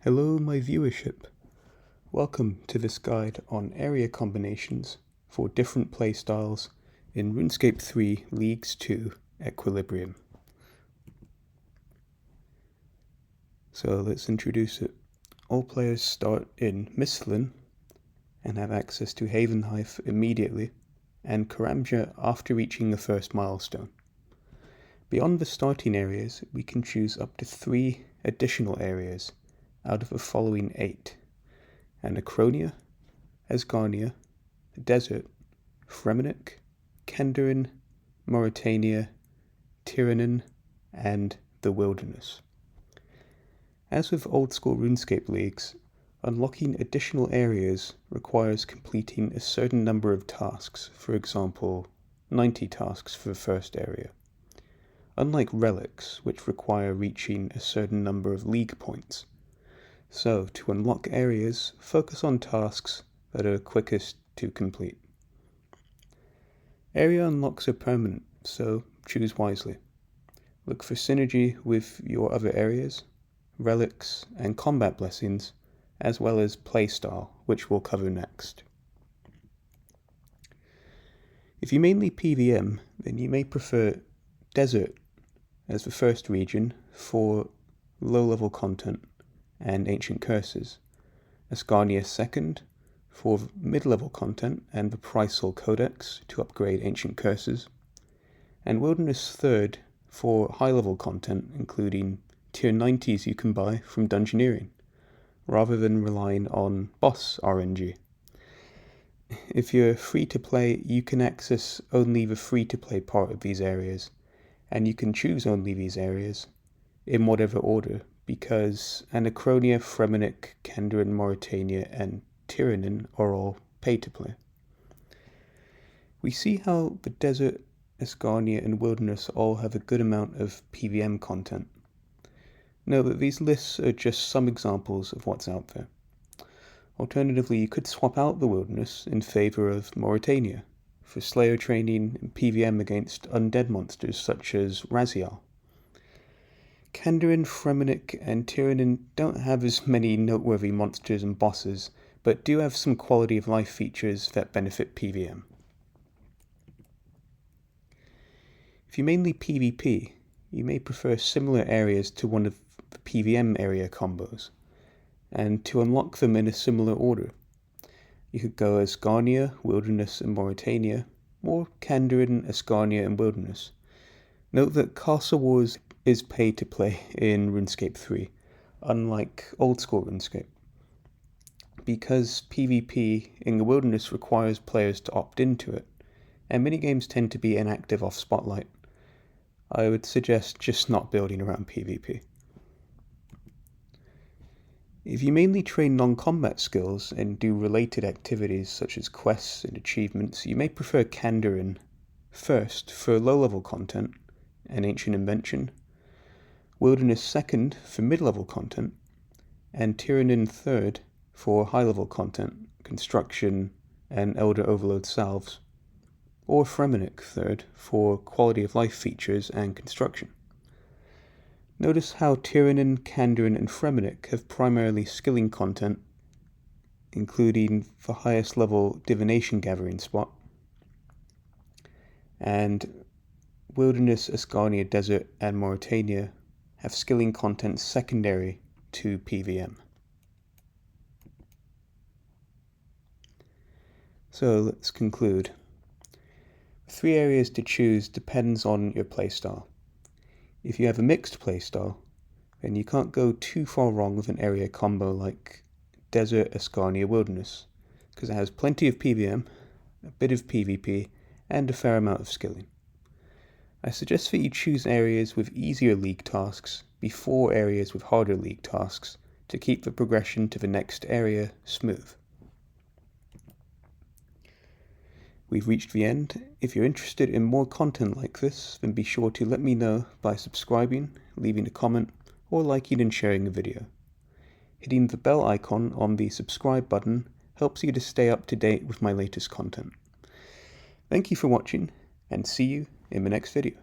Hello my viewership. Welcome to this guide on area combinations for different playstyles in RuneScape 3 Leagues 2 Equilibrium. So let's introduce it. All players start in Misthalin and have access to Havenhive immediately, and Karamja after reaching the first milestone. Beyond the starting areas, we can choose up to 3 additional areas out of the following 8: Anachronia, Asgarnia, the Desert, Fremennik, Kenderin, Mauritania, Tiranin, and the Wilderness. As with old school RuneScape leagues, unlocking additional areas requires completing a certain number of tasks, for example, 90 tasks for the first area. Unlike relics, which require reaching a certain number of league points. So, to unlock areas, focus on tasks that are quickest to complete. Area unlocks are permanent, so choose wisely. Look for synergy with your other areas, relics, and combat blessings, as well as playstyle, which we'll cover next. If you mainly PvM, then you may prefer Desert as the first region for low-level content and ancient curses, Asgarnia second for mid-level content and the Pricel Codex to upgrade ancient curses, and Wilderness third for high-level content including tier 90s you can buy from Dungeoneering, rather than relying on boss RNG. If you're free-to-play, you can access only the free-to-play part of these areas, and you can choose only these areas in whatever order, because Anachronia, Fremennik, Kenderin, Mauritania, and Tiranin are all pay-to-play. We see how the Desert, Asgarnia, and Wilderness all have a good amount of PvM content. Note that these lists are just some examples of what's out there. Alternatively, you could swap out the Wilderness in favor of Mauritania for Slayer training and PvM against undead monsters such as Raziel. Kenderin, Fremennik, and Tiranin don't have as many noteworthy monsters and bosses, but do have some quality of life features that benefit PvM. If you mainly PvP, you may prefer similar areas to one of the PvM area combos, and to unlock them in a similar order. You could go Asgarnia, Wilderness, and Mauritania, or Kenderin, Asgarnia, and Wilderness. Note that Castle Wars is pay to play in RuneScape 3, unlike old school RuneScape. Because PvP in the Wilderness requires players to opt into it, and minigames tend to be inactive off Spotlight, I would suggest just not building around PvP. If you mainly train non-combat skills and do related activities such as quests and achievements, you may prefer Kenderin first for low-level content and ancient invention, Wilderness second for mid-level content, and Tiranin third for high-level content, construction, and Elder Overload salves, or Fremennik third for quality of life features and construction. Notice how Tiranin, Kenderin, and Fremennik have primarily skilling content, including the highest level divination gathering spot, and Wilderness, Asgarnia, Desert, and Mauritania have skilling content secondary to PvM. So let's conclude. 3 areas to choose depends on your playstyle. If you have a mixed playstyle, then you can't go too far wrong with an area combo like Desert, Asgarnia, Wilderness, because it has plenty of PvM, a bit of PvP, and a fair amount of skilling. I suggest that you choose areas with easier league tasks before areas with harder league tasks to keep the progression to the next area smooth. We've reached the end. If you're interested in more content like this, then be sure to let me know by subscribing, leaving a comment, or liking and sharing the video. Hitting the bell icon on the subscribe button helps you to stay up to date with my latest content. Thank you for watching, and see you in the next video.